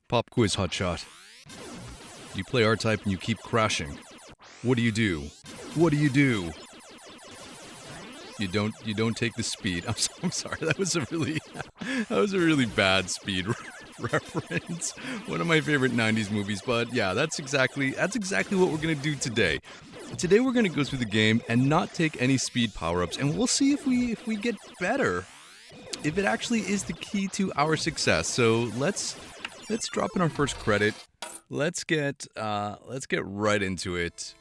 Pop quiz, hotshot. You play RType and you keep crashing. What do you do? What do you do? You don't take the speed. I'm sorry. That was a really bad speed reference. One of my favorite 90s movies, but yeah, that's exactly what we're going to do today. Today we're going to go through the game and not take any speed power-ups, and we'll see if we get better. If it actually is the key to our success. So let's drop in our first credit. Let's get right into it.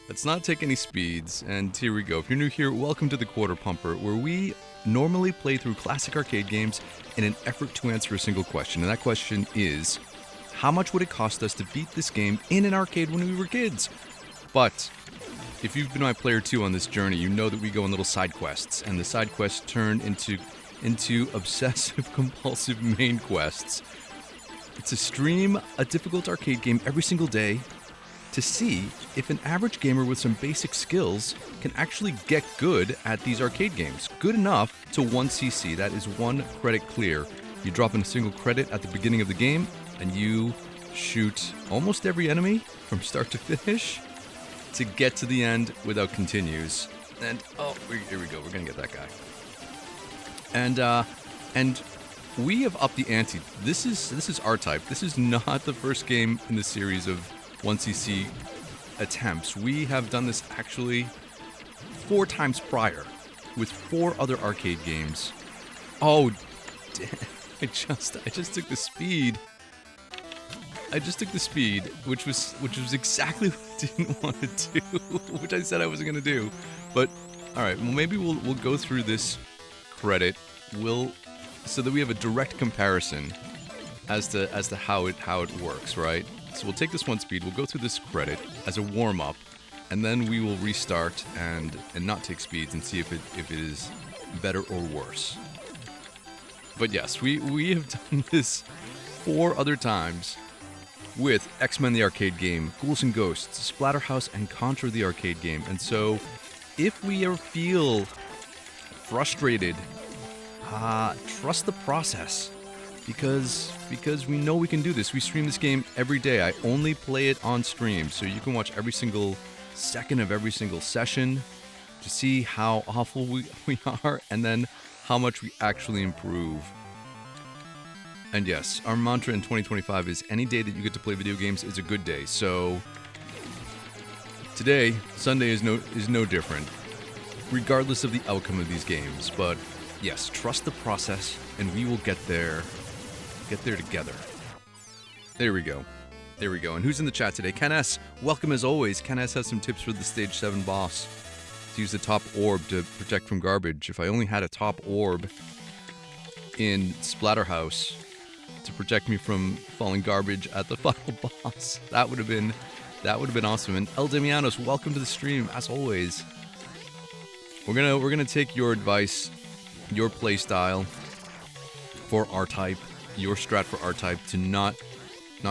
Let's not take any speeds, and here we go. If you're new here, welcome to the Quarter Pumper, where we normally play through classic arcade games in an effort to answer a single question. And that question is, how much would it cost us to beat this game in an arcade when we were kids? But if you've been my player 2 on this journey, you know that we go on little side quests, and the side quests turn into obsessive compulsive main quests. It's to stream a difficult arcade game every single day to see if an average gamer with some basic skills can actually get good at these arcade games. Good enough to 1cc, that is 1 credit clear. You drop in a single credit at the beginning of the game, and you shoot almost every enemy from start to finish to get to the end without continues. And, oh, here we go, we're gonna get that guy. And we have upped the ante. This is RType. This is not the first game in the series of 1cc attempts. We have done this actually 4 times prior with 4 other arcade games. Oh, damn. I just took the speed. I just took the speed, which was exactly what I didn't want to do, which I said I wasn't going to do. But all right, well, maybe we'll go through this credit. So that we have a direct comparison as to how it works, right? So we'll take this 1 speed, we'll go through this credit as a warm-up, and then we will restart and not take speeds and see if it is better or worse. But yes, we have done this 4 other times with X-Men the arcade game, Ghouls N Ghosts, Splatterhouse and Contra the arcade game. And so if we ever feel frustrated, trust the process. Because we know we can do this. We stream this game every day. I only play it on stream, so you can watch every single second of every single session to see how awful we are and then how much we actually improve. And yes, our mantra in 2025 is any day that you get to play video games is a good day. So today, Sunday is no different, regardless of the outcome of these games. But yes, trust the process and we will get there together. There we go. And who's in the chat today? Ken S. Welcome as always. Ken S has some tips for the stage 7 boss. To use the top orb to protect from garbage. If I only had a top orb in Splatterhouse to protect me from falling garbage at the final boss, that would have been awesome. And El Demianos, welcome to the stream as always. We're gonna take your advice, your play style for RType. Your strat for RType to not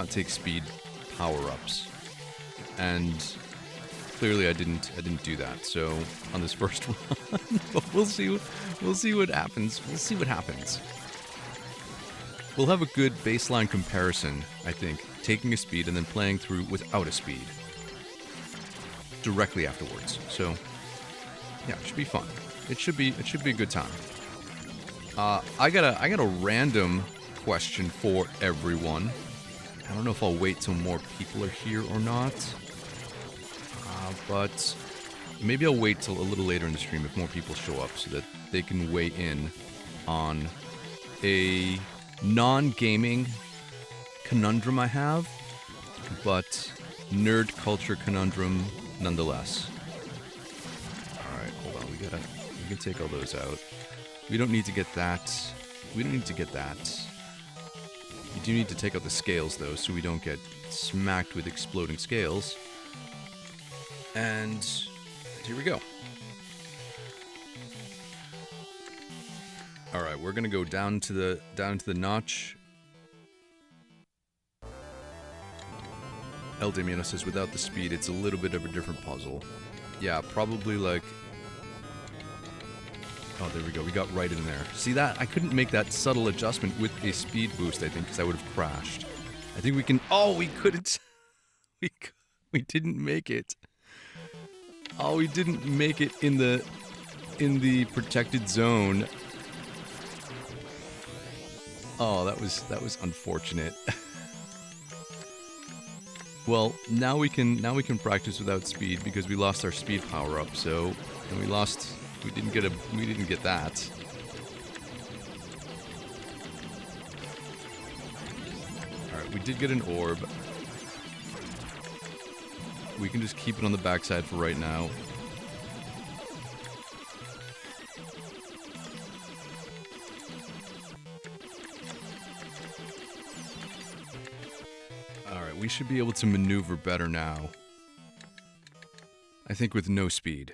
take speed power-ups, and clearly I didn't do that. So on this first run, but we'll see what happens. We'll have a good baseline comparison, I think, taking a speed and then playing through without a speed directly afterwards. So yeah, it should be fun. It should be a good time. I got a random question for everyone. I don't know if I'll wait till more people are here or not, but maybe I'll wait till a little later in the stream if more people show up so that they can weigh in on a non-gaming conundrum I have, but nerd culture conundrum nonetheless. Alright, hold on, we can take all those out. We don't need to get that. You do need to take out the scales, though, so we don't get smacked with exploding scales. And here we go. All right, we're gonna go down to the notch. El Damiano says, without the speed, it's a little bit of a different puzzle. Yeah, probably like... Oh, there we go. We got right in there. See that? I couldn't make that subtle adjustment with a speed boost, I think, because I would have crashed. I think we can... Oh, we couldn't... We didn't make it. Oh, we didn't make it in the protected zone. Oh, that was unfortunate. Well, now we can practice without speed because we lost our speed power up. So, and we didn't get that. All right, we did get an orb. We can just keep it on the backside for right now. Alright, we should be able to maneuver better now. I think with no speed.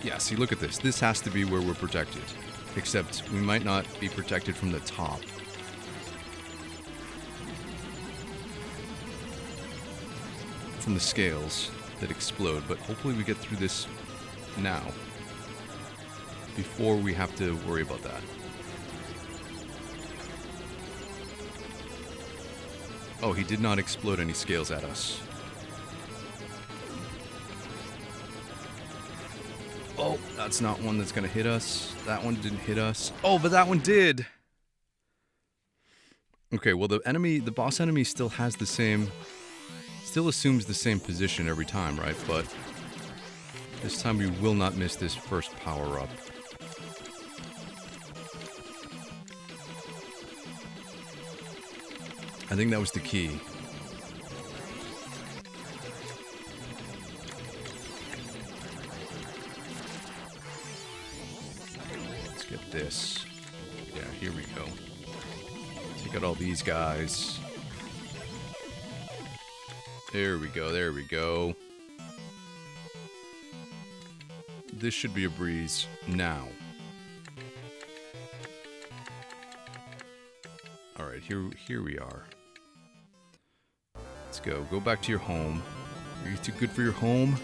Yeah, see, look at this. This has to be where we're protected. Except we might not be protected from the top. From the scales that explode, but hopefully we get through this now. Before we have to worry about that. Oh, he did not explode any scales at us. Oh, that's not one that's gonna hit us. That one didn't hit us. Oh, but that one did! Okay, well the boss enemy still has the same... Still assumes the same position every time, right? But this time we will not miss this first power-up. I think that was the key. Get this. Yeah, here we go. Take out all these guys. There we go, there we go. This should be a breeze now. Alright, here we are. Let's go. Go back to your home. Are you too good for your home?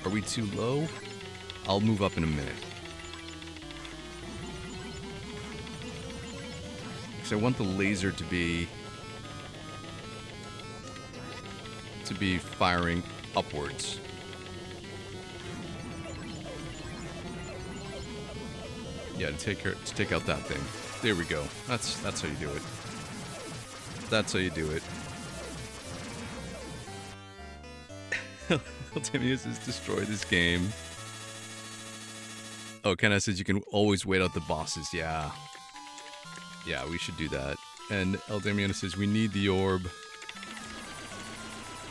Are we too low? I'll move up in a minute. Because I want the laser to be firing upwards. Yeah, to take out that thing. There we go. That's how you do it. That's how you do it. Ultimius has destroyed this game. Oh, Kenna says you can always wait out the bosses. Yeah. Yeah, we should do that. And Eldamiana says we need the orb.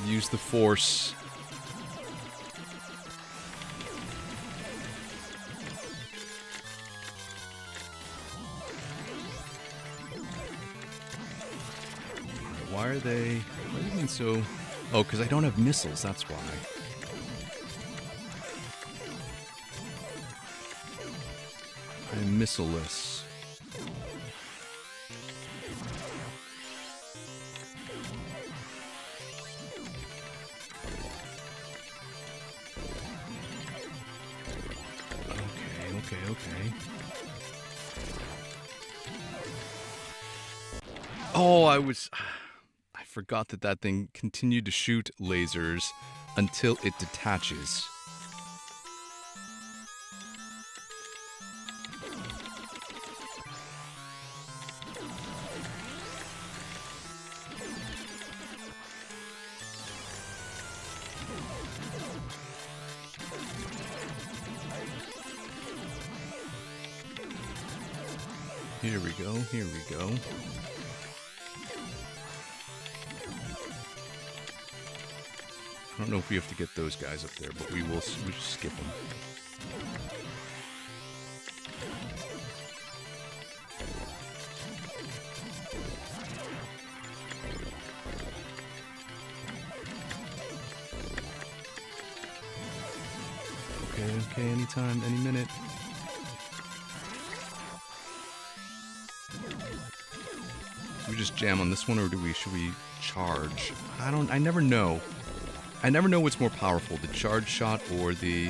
Use the force. Why are they... What do you mean so... Oh, because I don't have missiles, that's why. I'm missileless. Okay. Oh, I forgot that thing continued to shoot lasers until it detaches. Here we go, here we go. I don't know if we have to get those guys up there, but we'll just skip them. Okay, anytime, any minute. just jam on this one, or should we charge? I never know. I never know what's more powerful, the charge shot or the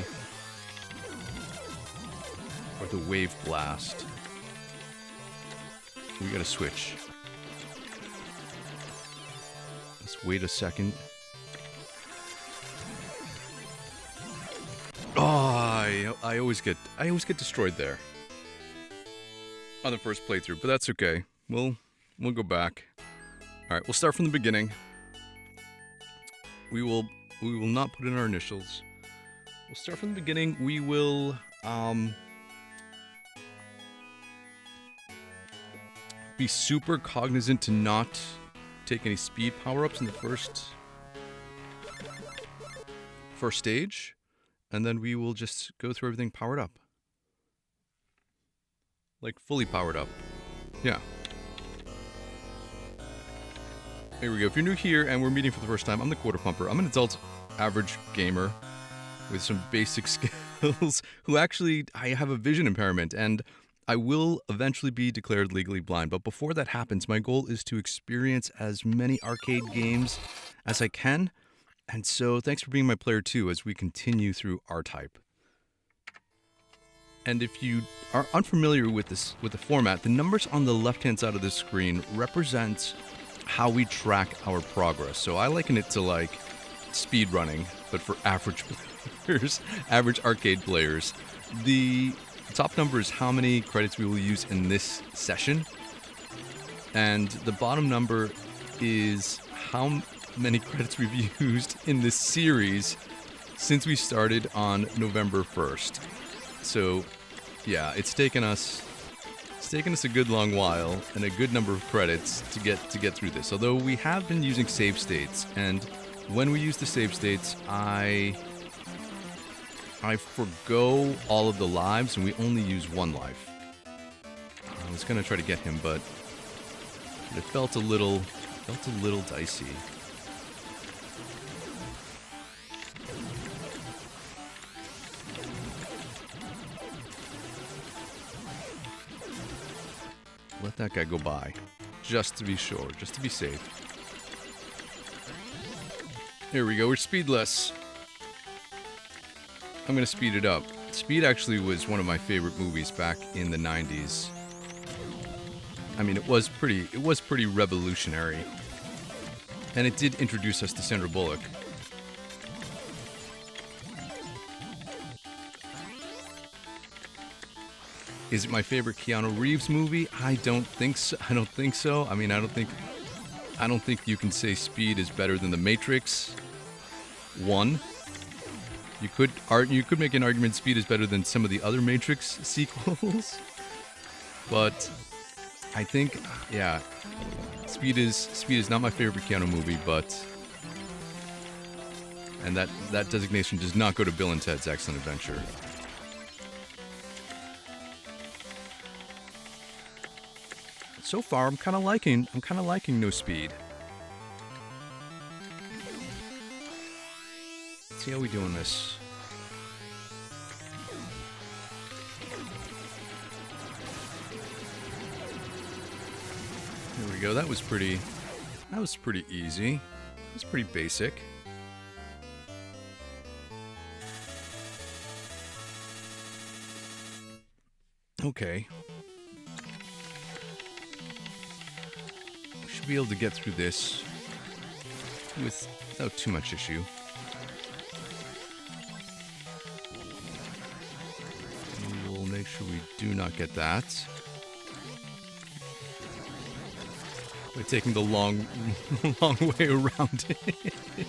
wave blast. We gotta switch. Let's wait a second. Oh, I always get destroyed there on the first playthrough, but that's okay. We'll go back. All right, we'll start from the beginning. We will not put in our initials. We'll start from the beginning. We will be super cognizant to not take any speed power-ups in the first stage, and then we will just go through everything powered up. Like fully powered up. Yeah. Here we go. If you're new here and we're meeting for the first time, I'm the Quarter Pumper. I'm an adult average gamer with some basic skills who actually, I have a vision impairment, and I will eventually be declared legally blind. But before that happens, my goal is to experience as many arcade games as I can. And so thanks for being my player too as we continue through RType. And if you are unfamiliar with the format, the numbers on the left-hand side of the screen represent how we track our progress. So I liken it to like speed running, but for average players, average arcade players. The top number is how many credits we will use in this session, and the bottom number is how many credits we've used in this series since we started on November 1st. So yeah, it's taken us a good long while and a good number of credits to get through this. Although we have been using save states, and when we use the save states, I forgo all of the lives and we only use one life. I was gonna try to get him, but it felt a little dicey. Let that guy go by, just to be sure, just to be safe. Here we go, we're speedless. I'm gonna speed it up. Speed actually was one of my favorite movies back in the 90s. I mean, it was pretty revolutionary. And it did introduce us to Sandra Bullock. Is it my favorite Keanu Reeves movie? I don't think so. I mean, I don't think you can say Speed is better than The Matrix 1. You could make an argument Speed is better than some of the other Matrix sequels. But I think, yeah, Speed is not my favorite Keanu movie, and that designation does not go to Bill and Ted's Excellent Adventure. So far, I'm kind of liking No Speed. Let's see how we doing this. Here we go. That was pretty easy. That was pretty basic. Okay. Be able to get through this without too much issue. We will make sure we do not get that by taking the long way around it. Here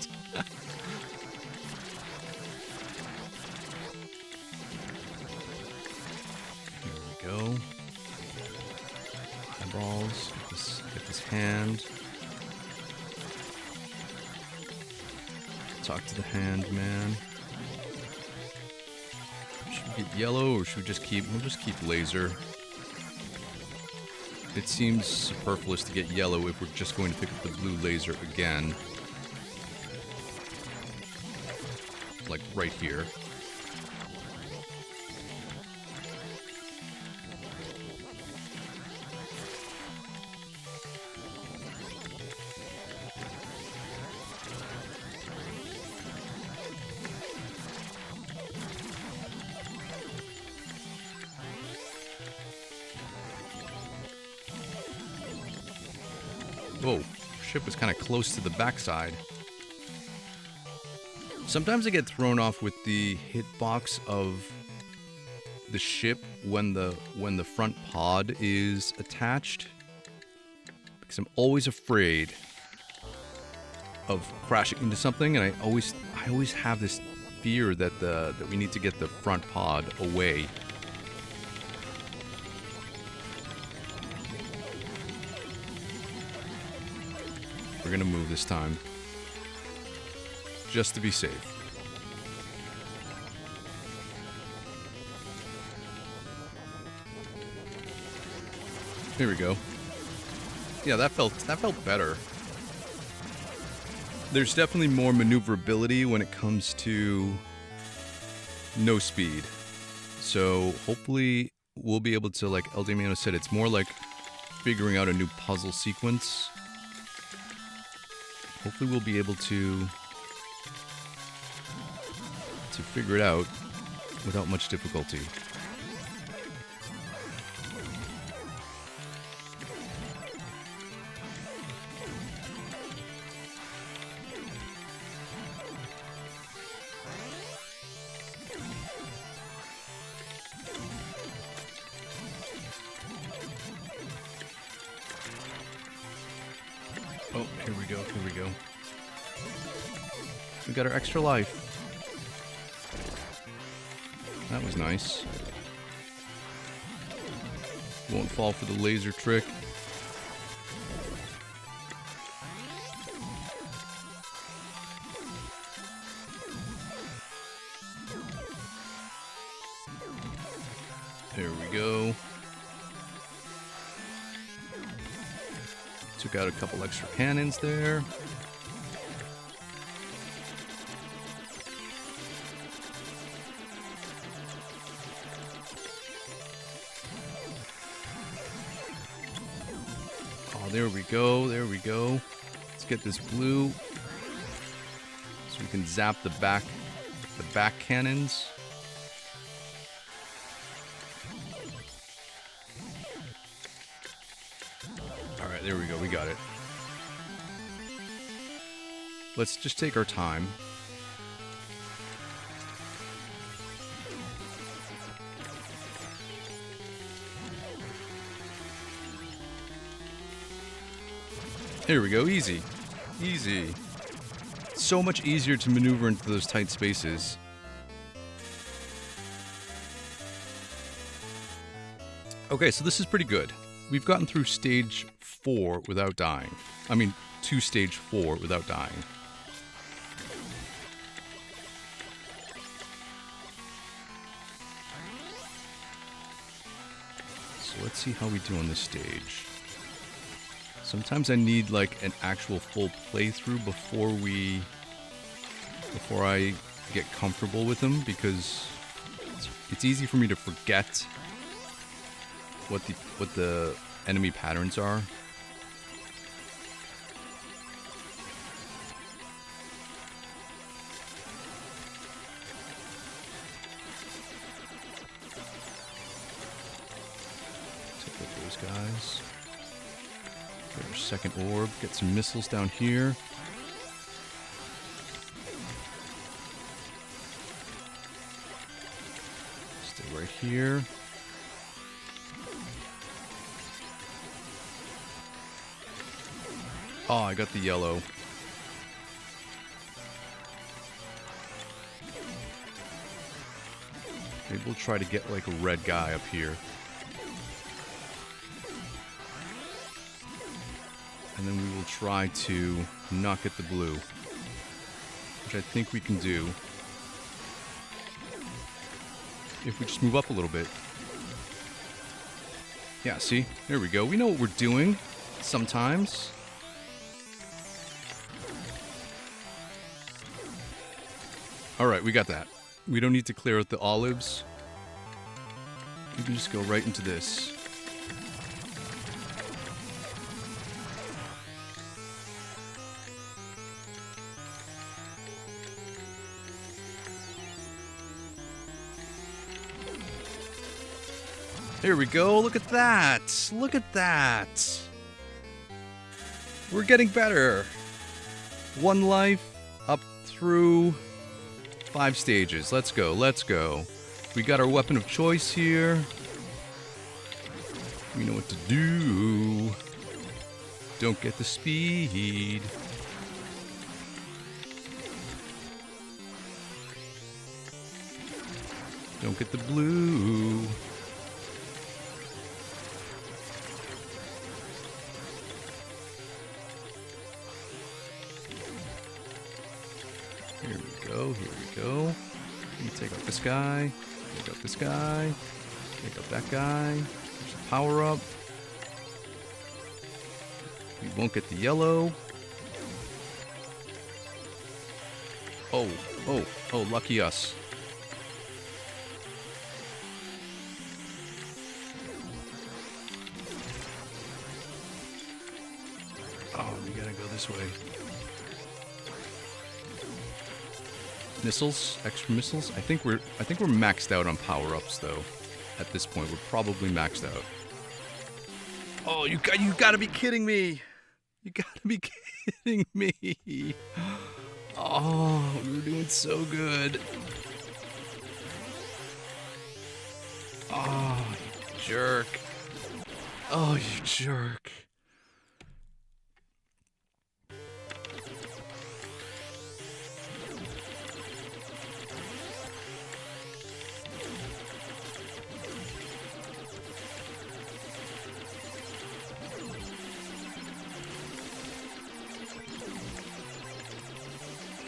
we go. Eyeballs. Get this hand. Talk to the hand, man. Should we get yellow, or should we just keep? We'll just keep laser. It seems superfluous to get yellow if we're just going to pick up the blue laser again. Like right here. Oh, ship was kind of close to the backside. Sometimes I get thrown off with the hitbox of the ship when the front pod is attached, because I'm always afraid of crashing into something, and I always have this fear that that we need to get the front pod away. We're gonna move this time, just to be safe. Here we go. Yeah, that felt better. There's definitely more maneuverability when it comes to no speed. So hopefully we'll be able to, like El Damiano said, it's more like figuring out a new puzzle sequence. Hopefully we'll be able to figure it out without much difficulty. Oh, here we go, here we go. We got our extra life. That was nice. Won't fall for the laser trick. There we go. Took out a couple extra cannons there. Oh, there we go, there we go. Let's get this blue so we can zap the back cannons. Alright, there we go, we got it. Let's just take our time. Here we go, easy. Easy. So much easier to maneuver into those tight spaces. Okay, so this is pretty good. We've gotten through stage 4 without dying. I mean, to stage 4 without dying. So let's see how we do on this stage. Sometimes I need like an actual full playthrough before I get comfortable with them, because it's easy for me to forget what the enemy patterns are. Take out those guys. Get our second orb. Get some missiles down here. Stay right here. Oh, I got the yellow. Maybe we'll try to get like a red guy up here. And then we will try to not get the blue, which I think we can do if we just move up a little bit. Yeah, see? There we go. We know what we're doing sometimes. Alright, we got that. We don't need to clear out the olives. We can just go right into this. There we go. Look at that. Look at that. We're getting better. 1 life up through 5 stages. Let's go, let's go. We got our weapon of choice here. We know what to do. Don't get the speed. Don't get the blue. Here we go, here we go. Let me take out this guy. Take out this guy. Take out that guy. There's a power up. We won't get the yellow. Oh, oh, oh, lucky us. Oh, we gotta go this way. Missiles, extra missiles. I think we're maxed out on power-ups though. At this point, we're probably maxed out. Oh, you gotta be kidding me! You gotta be kidding me! Oh, we were doing so good. Oh, you jerk! Oh, you jerk!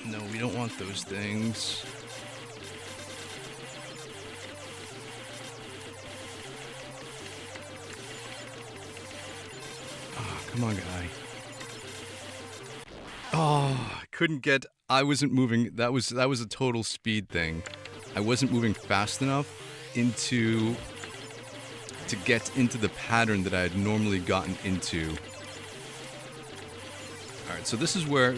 No, we don't want those things. Oh, come on, guy. Oh, I couldn't get... I wasn't moving... That was a total speed thing. I wasn't moving fast enough to get into the pattern that I had normally gotten into. Alright, so this is where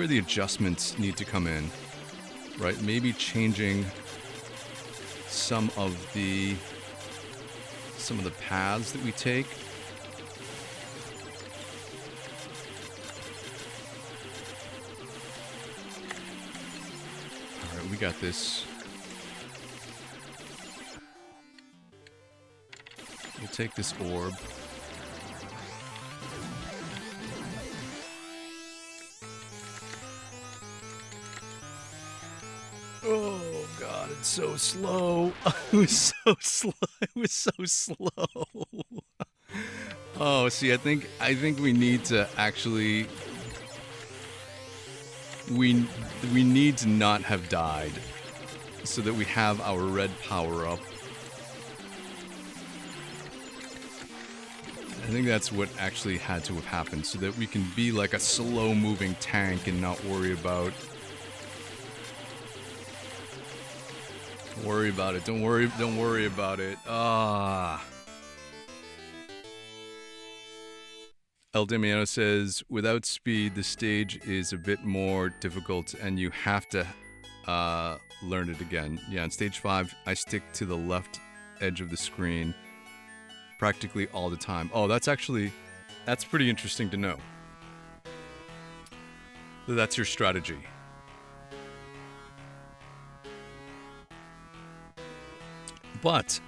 the adjustments need to come in, right? Maybe changing some of the paths that we take. All right, we got this. We'll take this orb. Oh god, it's so slow. It was so slow. It was so slow. Oh, see, I think we need to actually we need to not have died so that we have our red power up. I think that's what actually had to have happened so that we can be like a slow moving tank and not worry about it. Don't worry about it. Ah. El Demiano says, without speed, the stage is a bit more difficult and you have to learn it again. Yeah, in stage 5, I stick to the left edge of the screen practically all the time. Oh, that's pretty interesting to know. That's your strategy. But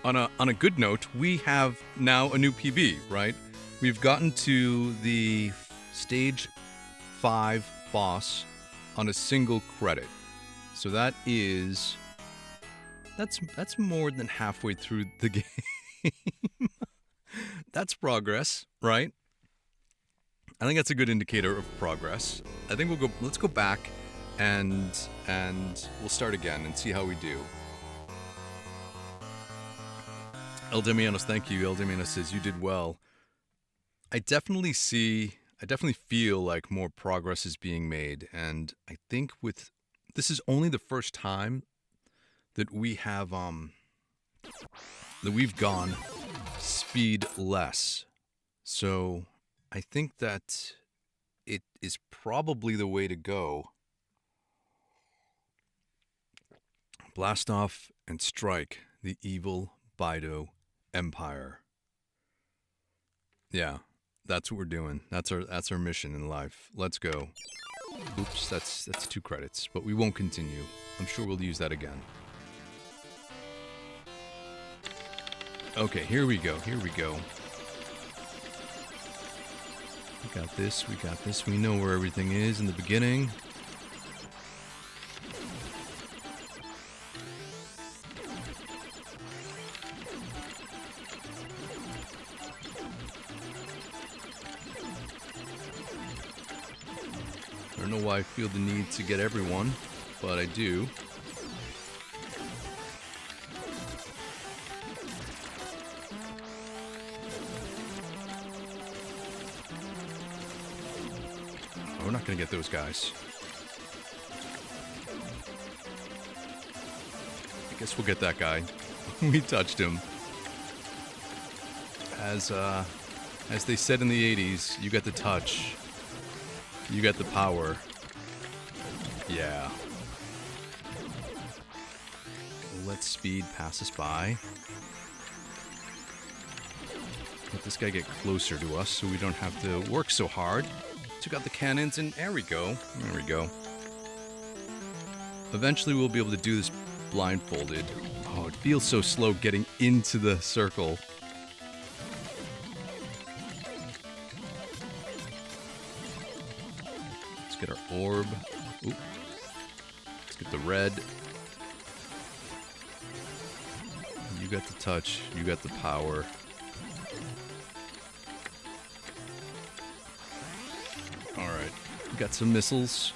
on a good note, we have now a new PB, right? We've gotten to the stage 5 boss on a single credit. So that's more than halfway through the game. That's progress, right? I think that's a good indicator of progress. I think let's go back and we'll start again and see how we do. El Demianos, thank you. El Demianos says you did well. I definitely feel like more progress is being made, and I think this is only the first time that we have that we've gone speed less. So I think that it is probably the way to go. Blast off and strike the evil Bido Empire. Yeah, that's what we're doing. That's our mission in life. Let's go. Oops, that's 2 credits, but we won't continue. I'm sure we'll use that again. Okay, here we go. Here we go. We got this. We got this. We know where everything is in the beginning. I don't know why I feel the need to get everyone, but I do. Oh, we're not gonna get those guys. I guess we'll get that guy. We touched him. As they said in the 80s, you get the touch. You get the power. Yeah. Let speed pass us by. Let this guy get closer to us so we don't have to work so hard. Took out the cannons and there we go. There we go. Eventually we'll be able to do this blindfolded. Oh, it feels so slow getting into the circle. Get our orb. Oop. Let's get the red. You got the touch. You got the power. Alright. We got some missiles.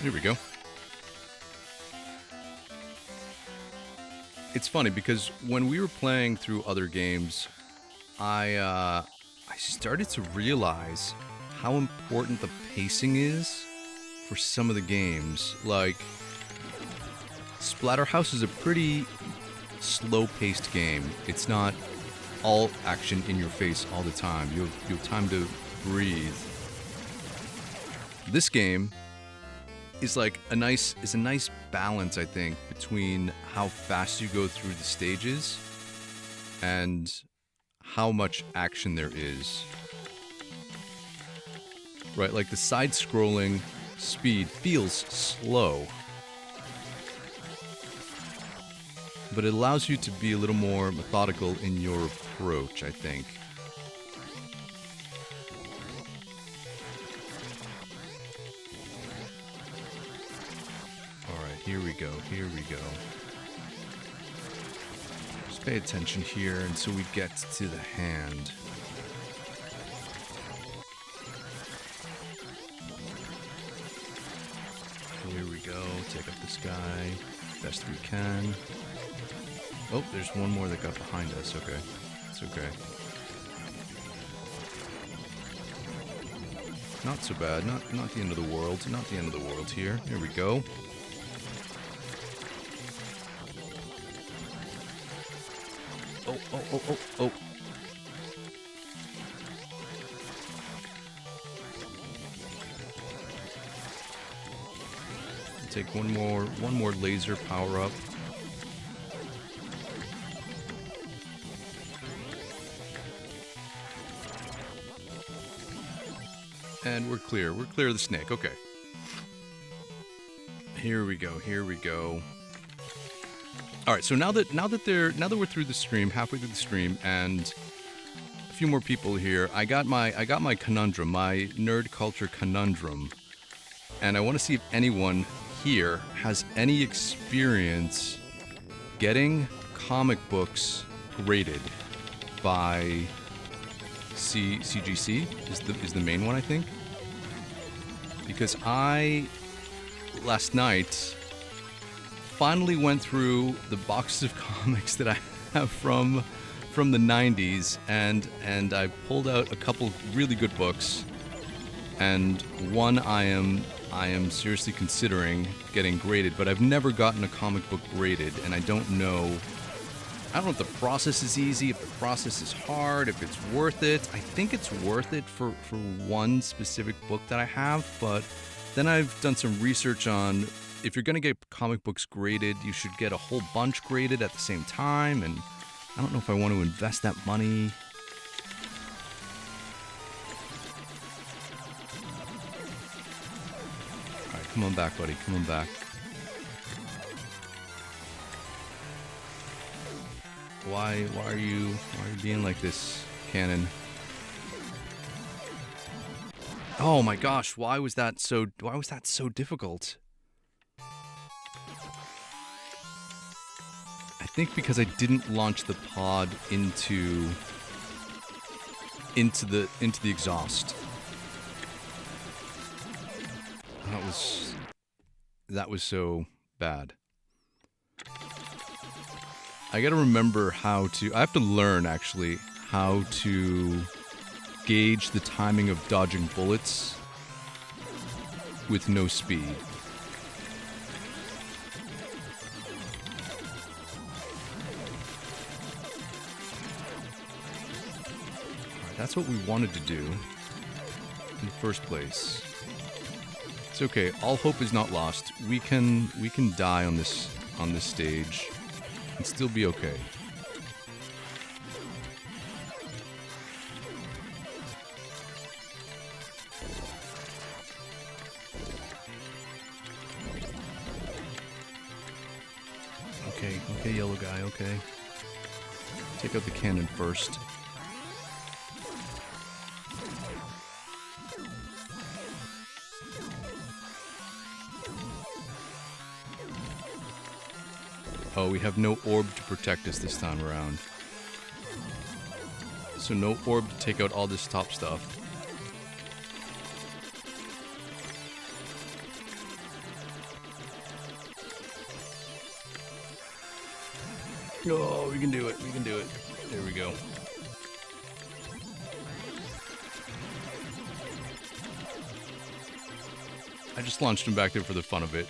Here we go. It's funny because when we were playing through other games, I started to realize how important the pacing is for some of the games. Like, Splatterhouse is a pretty slow-paced game. It's not all action in your face all the time. You have time to breathe. This game is like a nice balance, I think, between how fast you go through the stages and how much action there is. Right, like the side-scrolling speed feels slow, but it allows you to be a little more methodical in your approach, I think. Here we go, here we go. Just pay attention here until we get to the hand. Here we go, take up this guy best we can. Oh, there's one more that got behind us, okay. It's okay. Not so bad, not the end of the world, not the end of the world here. Here we go. Oh. Take one more laser power up. And we're clear. We're clear of the snake. Okay. Here we go. Here we go. All right, so now that we're through the stream, halfway through the stream, and a few more people here, I got my conundrum, my nerd culture conundrum, and I want to see if anyone here has any experience getting comic books graded by CGC is the main one, I think, because I last night finally went through the boxes of comics that I have from the 90s, and I pulled out a couple really good books, and one I am seriously considering getting graded, but I've never gotten a comic book graded, and I don't know don't know if the process is easy, if the process is hard, if it's worth it. I think it's worth it for one specific book that I have, but then I've done some research on if you're going to get comic books graded, you should get a whole bunch graded at the same time, and I don't know if I want to invest that money. Alright, come on back, buddy. Come on back. Why are you being like this, Cannon? Oh my gosh, why was that so difficult? I think because I didn't launch the pod into the exhaust. That was so bad. I gotta remember how to... I have to learn, actually, how to gauge the timing of dodging bullets with no speed. Alright, that's what we wanted to do in the first place. It's okay, all hope is not lost. We can die on this stage and still be okay. Okay, yellow guy, okay. Take out the cannon first. Oh, we have no orb to protect us this time around. So no orb to take out all this top stuff. Oh, we can do it. We can do it. There we go. I just launched him back there for the fun of it.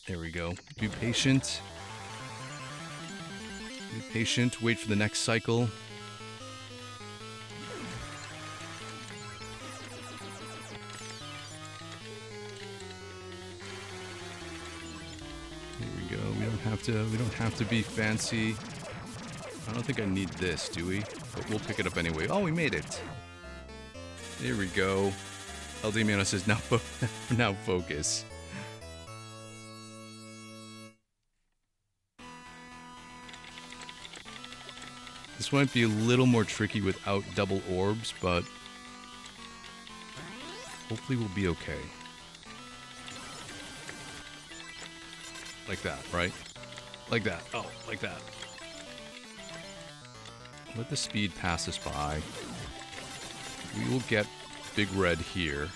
There we go. Be patient. Be patient. Wait for the next cycle. There we go. We don't have to be fancy. I don't think I need this, do we? But we'll pick it up anyway. Oh, we made it. There we go. LD Miano says now focus. This might be a little more tricky without double orbs, but hopefully we'll be okay. Like that, right? Like that. Oh, like that. Let the speed pass us by. We will get Big Red here.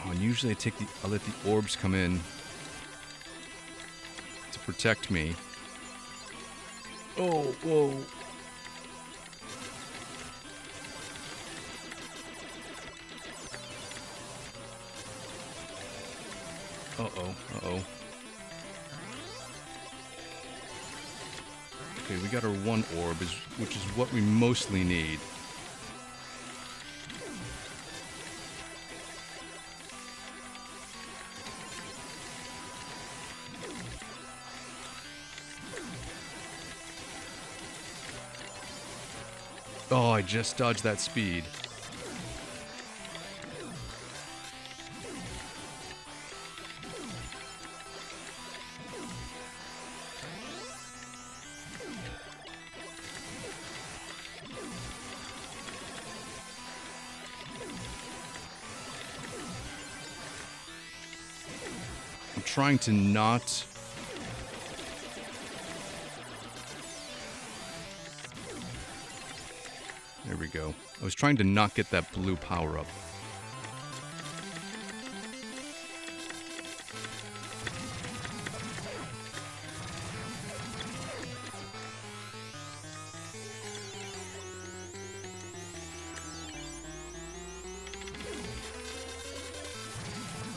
Oh, and usually I let the orbs come in to protect me. Oh, whoa. Uh-oh. Okay, we got our one orb, which is what we mostly need. Oh, I just dodged that speed. I'm trying to not... There we go. I was trying to not get that blue power-up.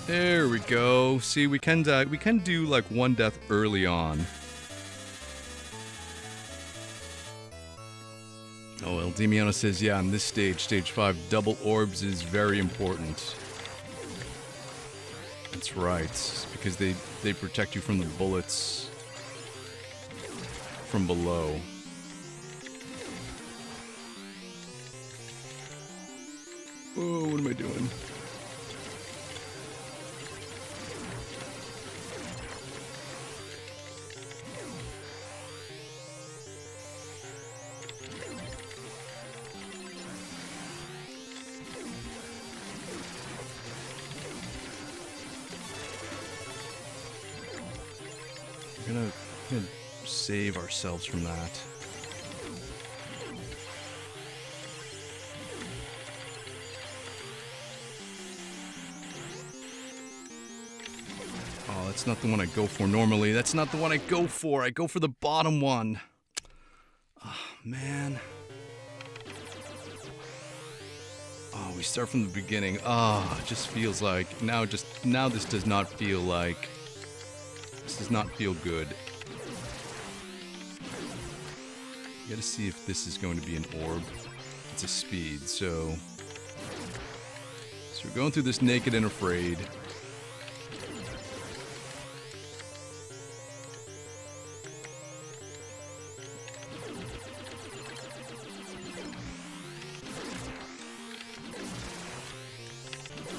There we go. See, we can do like one death early on. Oh, El Demiano says, yeah, on this stage, stage 5, double orbs is very important. That's right, because they protect you from the bullets from below. Oh, what am I doing? We're gonna save ourselves from that. Oh, that's not the one I go for normally. That's not the one I go for. I go for the bottom one. Oh, man. Oh, we start from the beginning. Oh, it just feels like now this does not feel like this does not feel good. You gotta see if this is going to be an orb. It's a speed, so we're going through this naked and afraid.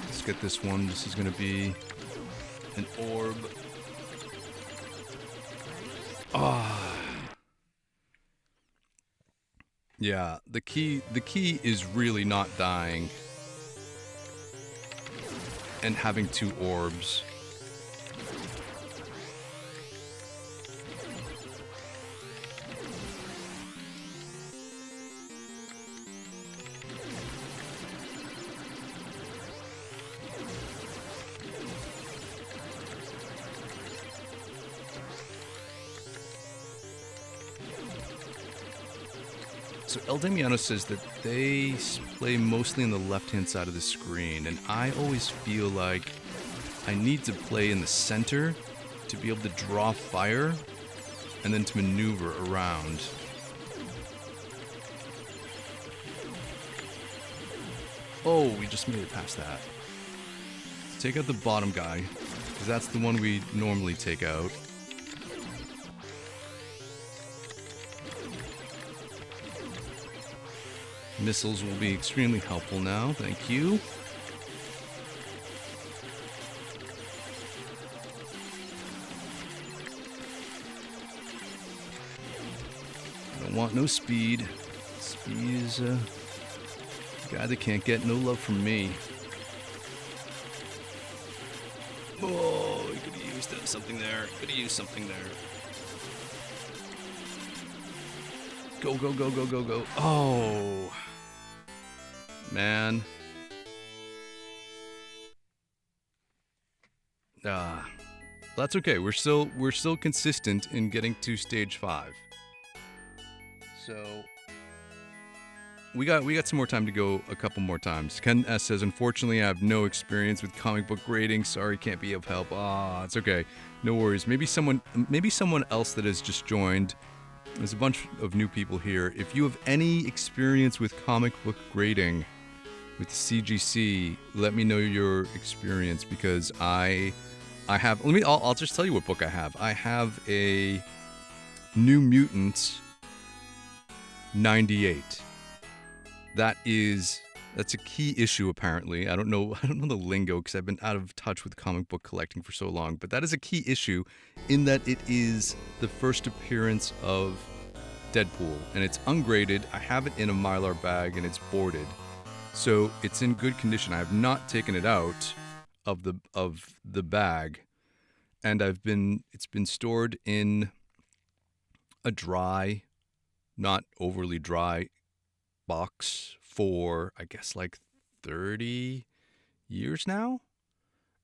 Let's get this one. This is gonna be an orb. Ah. Yeah, the key is really not dying and having 2 orbs. So El Demiano says that they play mostly on the left-hand side of the screen, and I always feel like I need to play in the center to be able to draw fire and then to maneuver around. Oh, we just made it past that. Let's take out the bottom guy, because that's the one we normally take out. Missiles will be extremely helpful now, thank you. Don't want no speed. Speed is a guy that can't get no love from me. Oh, he could have used something there. Could have used something there. Go, go, go, go, go, go. Oh. Man. That's okay. We're still consistent in getting to stage 5. So we got some more time to go a couple more times. Ken S says, unfortunately, I have no experience with comic book grading. Sorry, can't be of help. It's okay. No worries. Maybe someone else that has just joined. There's a bunch of new people here. If you have any experience with comic book grading with CGC, let me know your experience, because I have. I'll just tell you what book I have. I have a New Mutant 98. That's a key issue apparently. I don't know the lingo because I've been out of touch with comic book collecting for so long, but that is a key issue in that it is the first appearance of Deadpool and it's ungraded. I have it in a Mylar bag and it's boarded. So it's in good condition. I have not taken it out of the bag, and it's been stored in a dry, not overly dry box for I guess like 30 years now.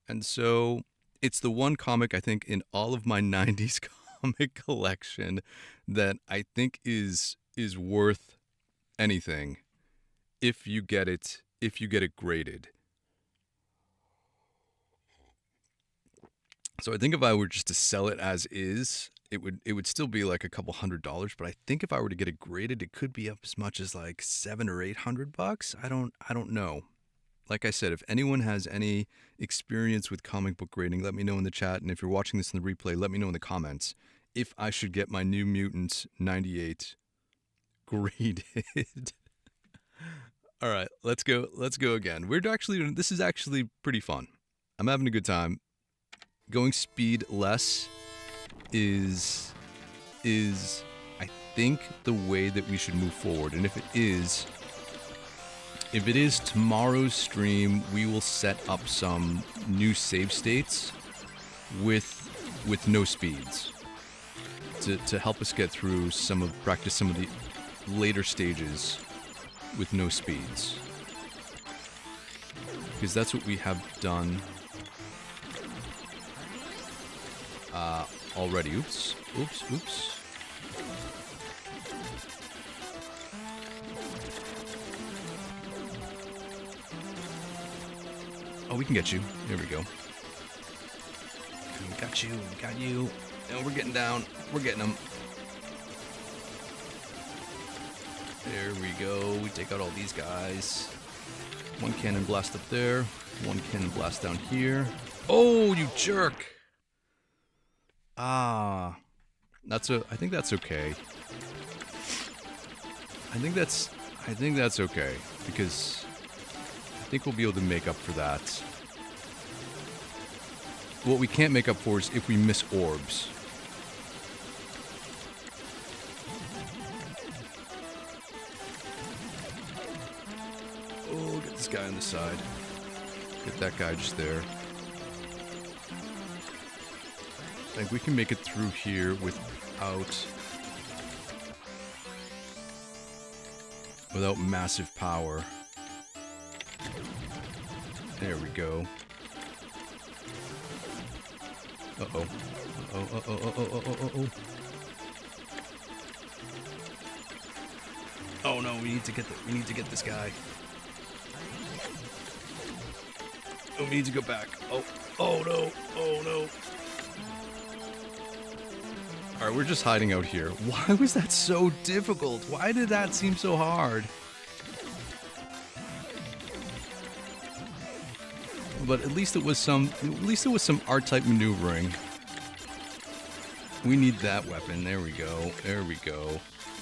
And so it's the one comic I think in all of my 90s comic collection that I think is worth anything if you get it graded. So I think if I were just to sell it as is, it would still be like a couple $100. But I think if I were to get it graded, it could be up as much as like $700 or $800. I don't know. Like I said, if anyone has any experience with comic book grading, let me know in the chat. And if you're watching this in the replay, let me know in the comments if I should get my New Mutants 98 graded. All right, let's go. Let's go again. This is actually pretty fun. I'm having a good time. Going speed less is I think the way that we should move forward. And if it is tomorrow's stream, we will set up some new save states with no speeds to help us get through practice some of the later stages with no speeds, because that's what we have done already. Oops. Oh, we can get you. There we go. We got you. And we're getting down. We're getting them. There we go. We take out all these guys. One cannon blast up there. One cannon blast down here. Oh, you jerk! I think that's okay. I think that's okay, because I think we'll be able to make up for that. What we can't make up for is if we miss orbs. Oh, get this guy on the side. Get that guy just there. I think we can make it through here without massive power. There we go. Uh-oh. Uh-oh. Oh no, we need to get this guy. Oh, we need to go back. Oh no. Alright, we're just hiding out here. Why was that so difficult? Why did that seem so hard? But at least it was some RType maneuvering. We need that weapon. There we go.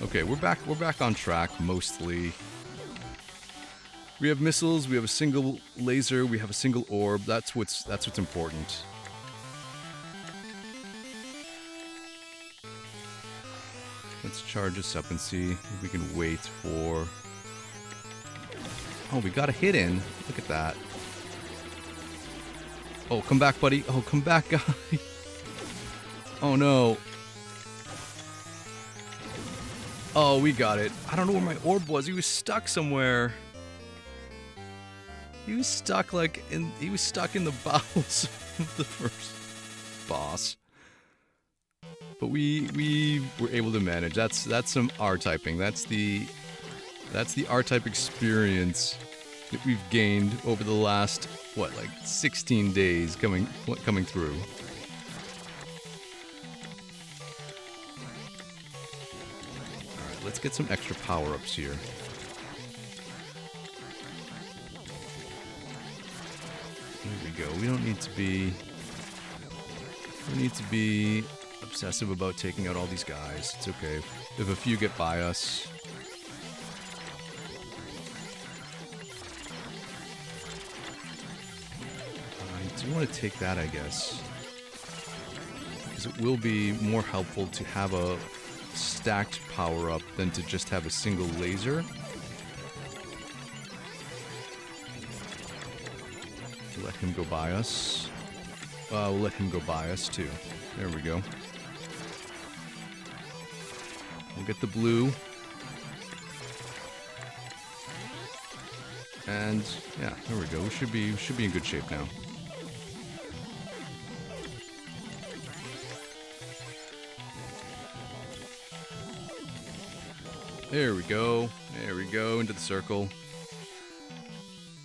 Okay, we're back on track mostly. We have missiles, we have a single laser, we have a single orb. That's what's important. Let's charge this up and see if we can wait for... Oh, we got a hit in. Look at that. Oh, come back, buddy. Oh, come back, guy. Oh, no. Oh, we got it. I don't know where my orb was. He was stuck somewhere. He was stuck in the bowels of the first boss. But we were able to manage. That's some R-typing. That's the R-type experience that we've gained over the last 16 days coming through. All right, let's get some extra power-ups here. There we go. We don't need to be obsessive about taking out all these guys. It's okay. If a few get by us. I do want to take that, I guess. Because it will be more helpful to have a stacked power-up than to just have a single laser. To let him go by us. We'll let him go by us, too. There we go. We'll get the blue. And yeah, there we go. We should be in good shape now. There we go. There we go. Into the circle.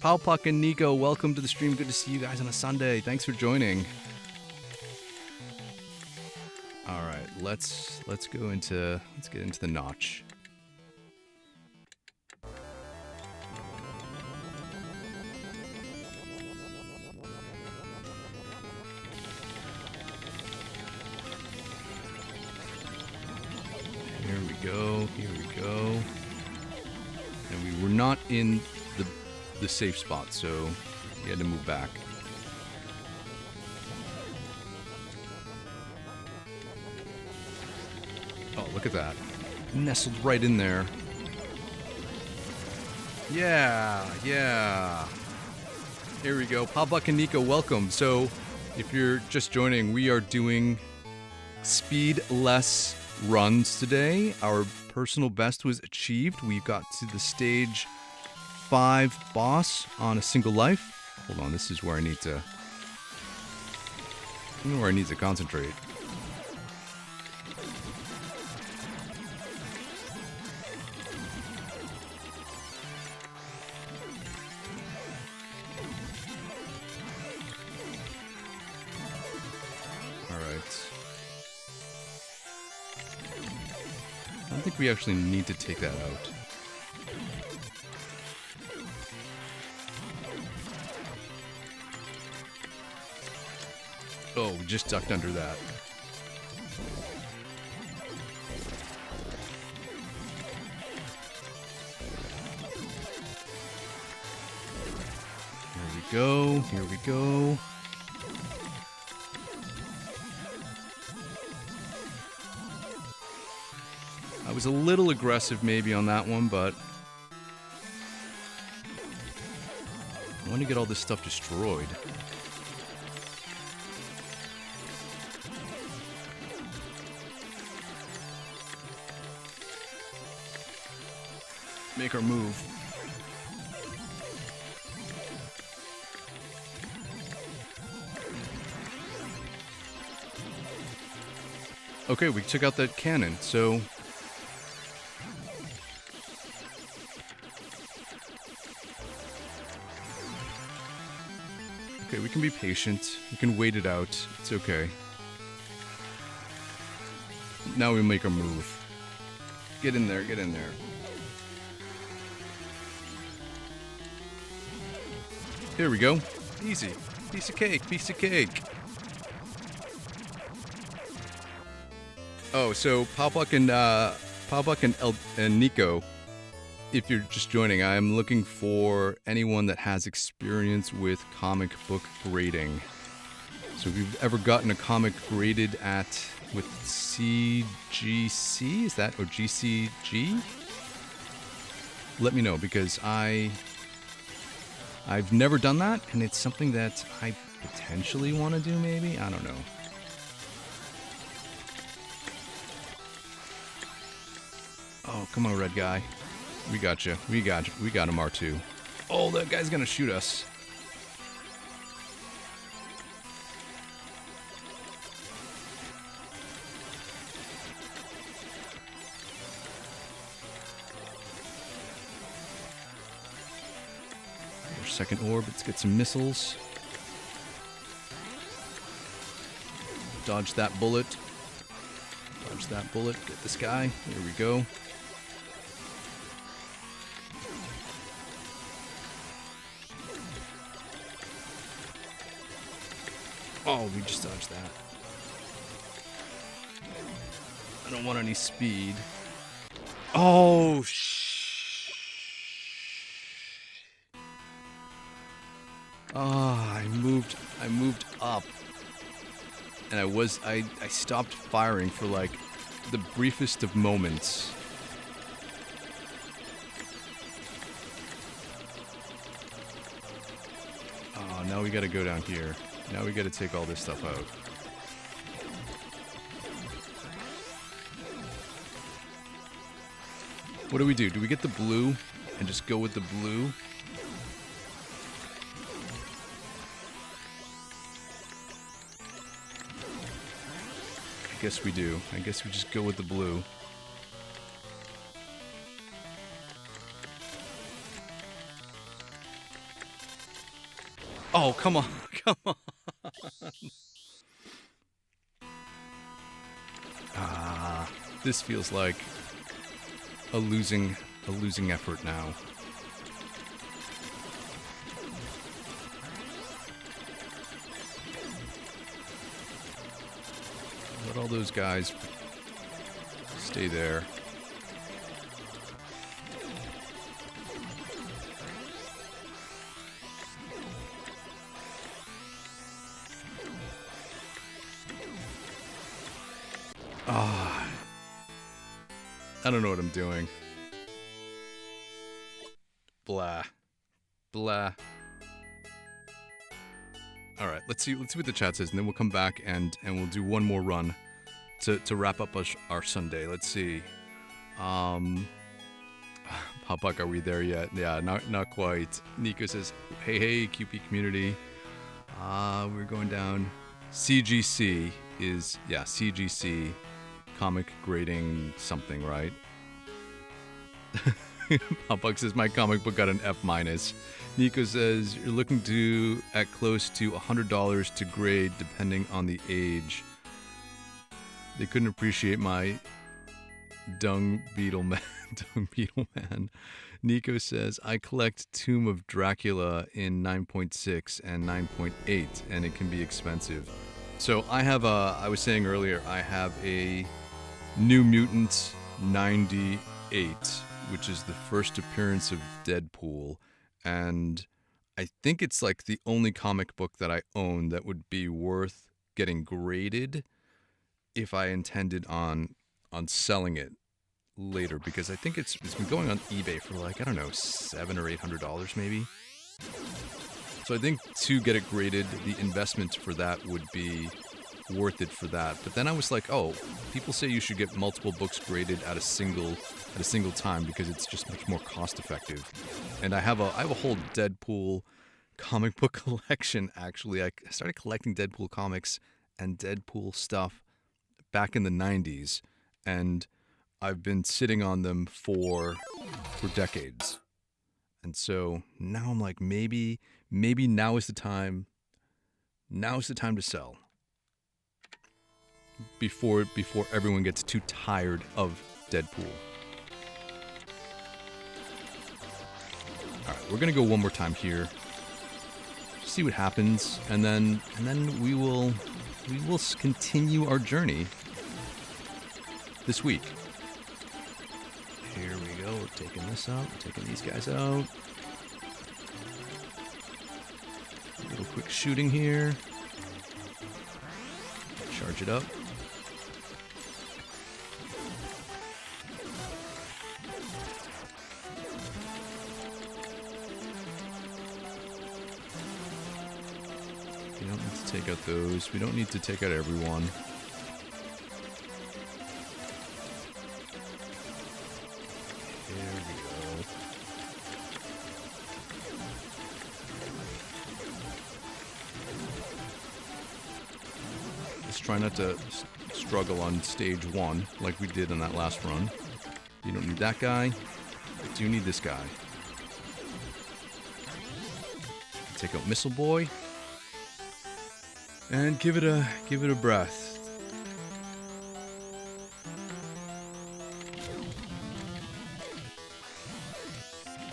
Pal Puck and Nico, welcome to the stream. Good to see you guys on a Sunday. Thanks for joining. right, let's get into the notch. Here we go. Here we go. And we were not in the safe spot, so we had to move back. Oh, look at that. Nestled right in there. Yeah, yeah. Here we go. Pabak and Nico, welcome. So, if you're just joining, we are doing speed-less runs today. Our personal best was achieved. We got to the stage 5 boss on a single life. Hold on, this is where I need to concentrate. I don't think we actually need to take that out. Oh, we just ducked under that. Here we go, here we go. I was a little aggressive maybe on that one, but I want to get all this stuff destroyed. Make our move. Okay, we took out that cannon, so okay, we can be patient. We can wait it out. It's okay. Now we make our move. Get in there, get in there. Here we go. Easy. Piece of cake, piece of cake. Oh, so Pabak and Nico, if you're just joining, I'm looking for anyone that has experience with comic book grading. So if you've ever gotten a comic graded with CGC, is that, or GCG? Let me know, because I've never done that, and it's something that I potentially want to do, maybe? I don't know. Oh, come on, red guy. We got you. We got him, R2. Oh, that guy's gonna shoot us. Second orb, let's get some missiles. Dodge that bullet. Dodge that bullet. Get this guy. Here we go. Oh, we just dodged that. I don't want any speed. Oh, I moved up. And I stopped firing for like the briefest of moments. Oh, now we gotta go down here. Now we gotta take all this stuff out. What do we do? Do we get the blue and just go with the blue? I guess we do. I guess we just go with the blue. Oh, come on. Come on. This feels like a losing effort now. Let all those guys stay there. Ah, I don't know what I'm doing. Blah. Blah. Alright, let's see what the chat says, and then we'll come back and we'll do one more run to wrap up our Sunday. Let's see. Papak, are we there yet? Yeah, not quite. Nico says, hey, QP community. We're going down. CGC is, yeah, CGC. Comic grading something, right? Papak says, my comic book got an F-. Nico says, you're looking at close to $100 to grade depending on the age. They couldn't appreciate my dung beetle man. Nico says, I collect Tomb of Dracula in 9.6 and 9.8, and it can be expensive. So I was saying earlier, I have a New Mutant 98, which is the first appearance of Deadpool. And I think it's like the only comic book that I own that would be worth getting graded if I intended on selling it later, because I think it's been going on eBay for like, I don't know, $700 or $800 maybe. So I think to get it graded, the investment for that would be worth it for that. But then I was like, oh, people say you should get multiple books graded at a single time because it's just much more cost effective. And I have a whole Deadpool comic book collection. Actually, I started collecting Deadpool comics and Deadpool stuff back in the 90s, and I've been sitting on them for decades. And so now I'm like, maybe now is the time. Now is the time to sell. Before everyone gets too tired of Deadpool. All right, we're gonna go one more time here. See what happens, and then we will continue our journey this week. Here we go. We're taking this out. We're taking these guys out. A little quick shooting here. Charge it up. We don't need to take out those. We don't need to take out everyone. There we go. Just try not to struggle on stage 1 like we did on that last run. You don't need that guy. I do need this guy. Take out Missile Boy. And give it a breath.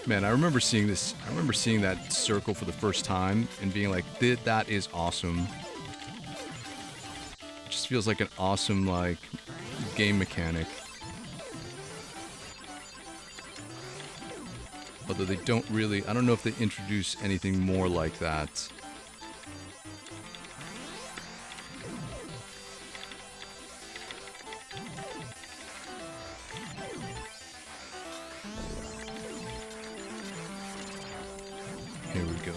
Man, I remember seeing this. I remember seeing that circle for the first time and being like, that is awesome. It just feels like an awesome, like, game mechanic. Although they don't really, I don't know if they introduce anything more like that. Here we go.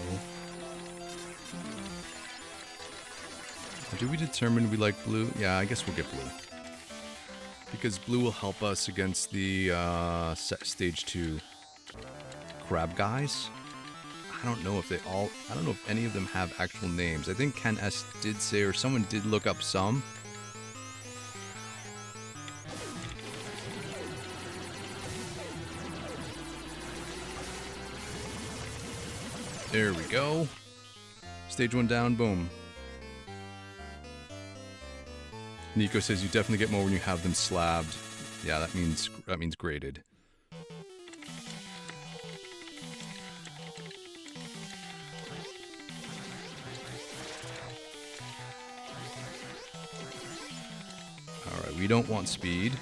Do we determine we like blue? Yeah, I guess we'll get blue. Because blue will help us against the stage 2 crab guys. I don't know if any of them have actual names. I think Ken S did say, or someone did look up some. There we go. Stage 1 down, boom. Nico says you definitely get more when you have them slabbed. Yeah, that means graded. Alright, we don't want speed.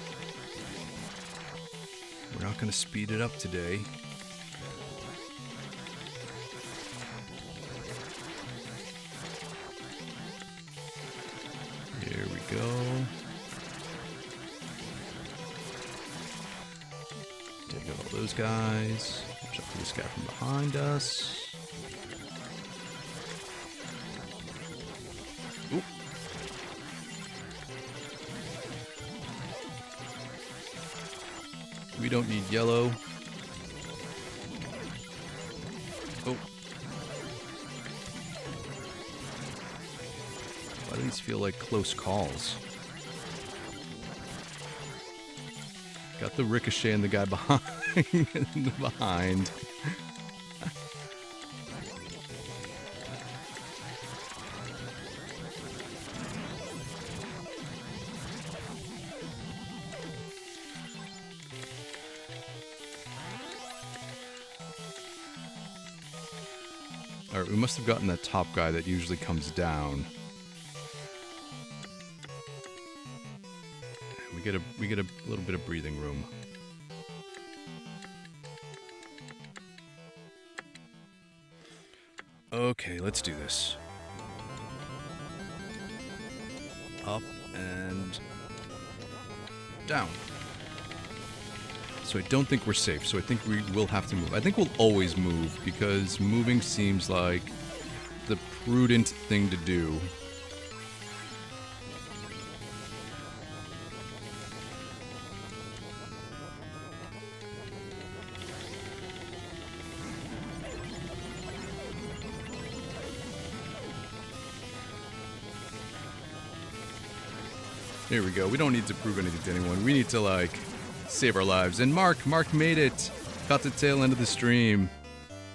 We're not going to speed it up today. Here we go. Take out all those guys. Watch out for this guy from behind us. Oop. We don't need yellow. Oh. Why do these feel like close calls? Got the ricochet and the guy behind. Alright, we must have gotten that top guy that usually comes down. We get a little bit of breathing room. Okay, let's do this. Up and down. So I don't think we're safe, so I think we will have to move. I think we'll always move, because moving seems like the prudent thing to do. There we go. We don't need to prove anything to anyone. We need to, like, save our lives. And Mark made it. Caught the tail end of the stream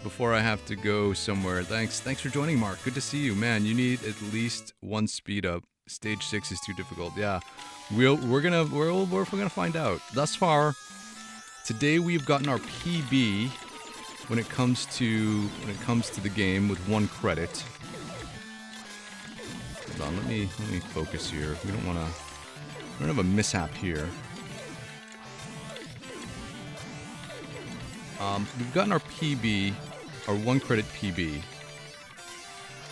before I have to go somewhere. Thanks for joining, Mark. Good to see you, man. You need at least one speed up. Stage 6 is too difficult. Yeah, we're gonna find out. Thus far, today we've gotten our PB when it comes to the game with 1 credit. Hold on, let me focus here. We don't have a mishap here. We've gotten our PB, our 1 credit PB.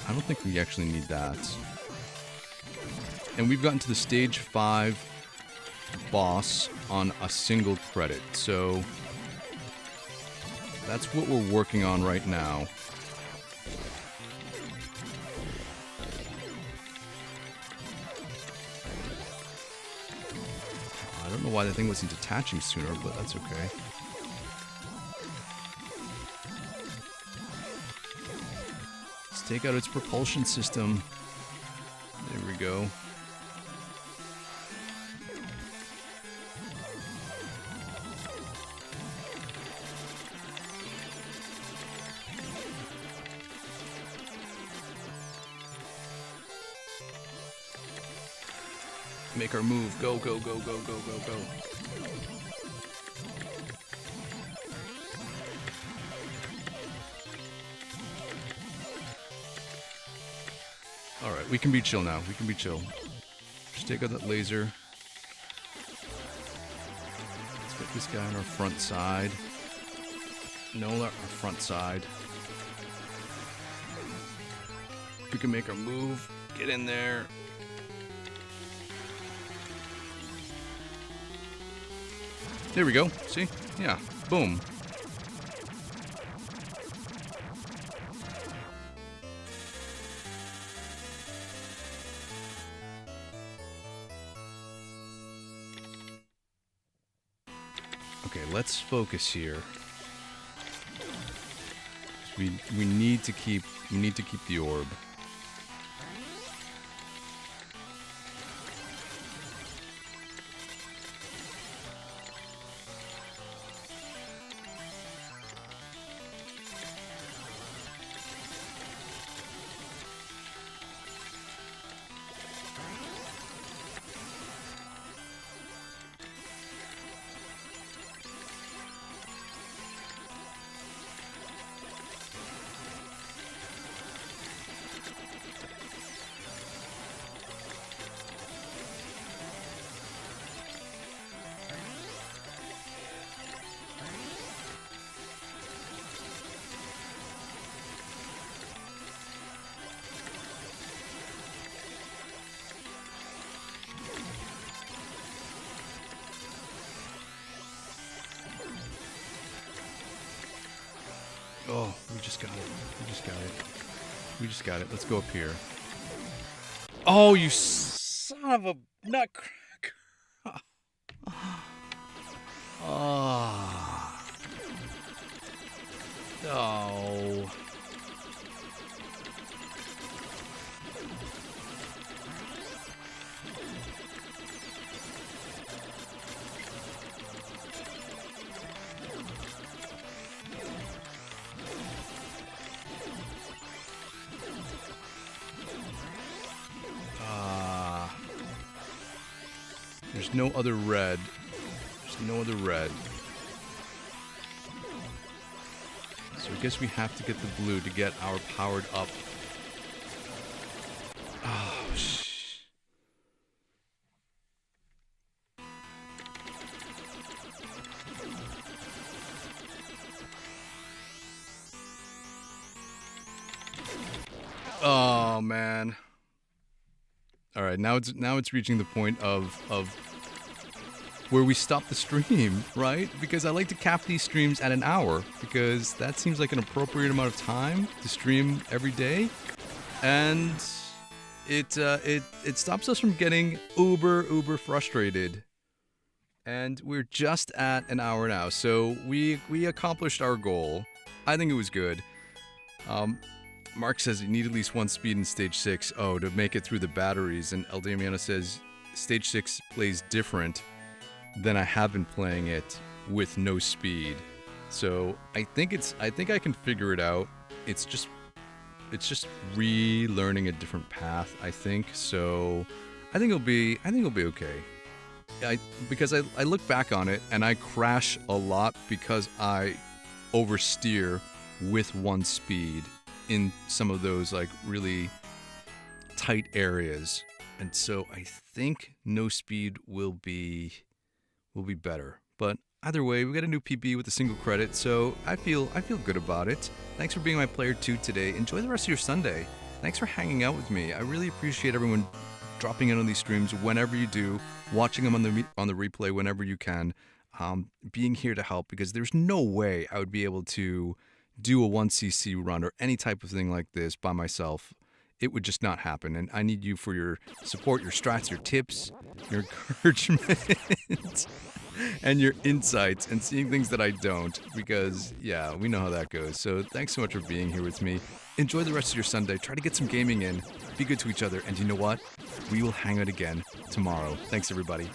I don't think we actually need that. And we've gotten to the stage 5 boss on a single credit. So that's what we're working on right now. I don't know why the thing wasn't detaching sooner, but that's okay. Let's take out its propulsion system. There we go. Make our move. Go, go, go, go, go, go, go. Alright, we can be chill now. We can be chill. Just take out that laser. Let's get this guy on our front side. No, our front side. We can make our move. Get in there. There we go. See? Yeah. Boom. Okay, let's focus here. We need to keep the orb. Oh, we just got it. We just got it. We just got it. Let's go up here. Oh, you son of a nutcracker. Oh. Oh. There's no other red. There's no other red. So I guess we have to get the blue to get our powered up. Oh, shh. Oh, man. All right, now it's reaching the point of where we stop the stream, right? Because I like to cap these streams at an hour because that seems like an appropriate amount of time to stream every day, and it stops us from getting uber frustrated. And we're just at an hour now, so we accomplished our goal. I think it was good. Mark says you need at least one speed in Stage 6. Oh, to make it through the batteries. And El Damiano says Stage 6 plays different than I have been playing it with no speed. So I think I can figure it out. It's just relearning a different path, I think. So I think it'll be okay. Because I look back on it and I crash a lot because I oversteer with one speed in some of those like really tight areas, and so I think no speed will be better. But either way, we got a new PB with a single credit, so I feel good about it. Thanks for being my player 2 today. Enjoy the rest of your Sunday. Thanks for hanging out with me. I really appreciate everyone dropping in on these streams whenever you do, watching them on the replay whenever you can, being here to help, because there's no way I would be able to do a 1cc run or any type of thing like this by myself. It would just not happen, and I need you for your support, your strats, your tips, your encouragement, and your insights, and seeing things that I don't, because, yeah, we know how that goes. So thanks so much for being here with me. Enjoy the rest of your Sunday. Try to get some gaming in. Be good to each other, and you know what? We will hang out again tomorrow. Thanks, everybody.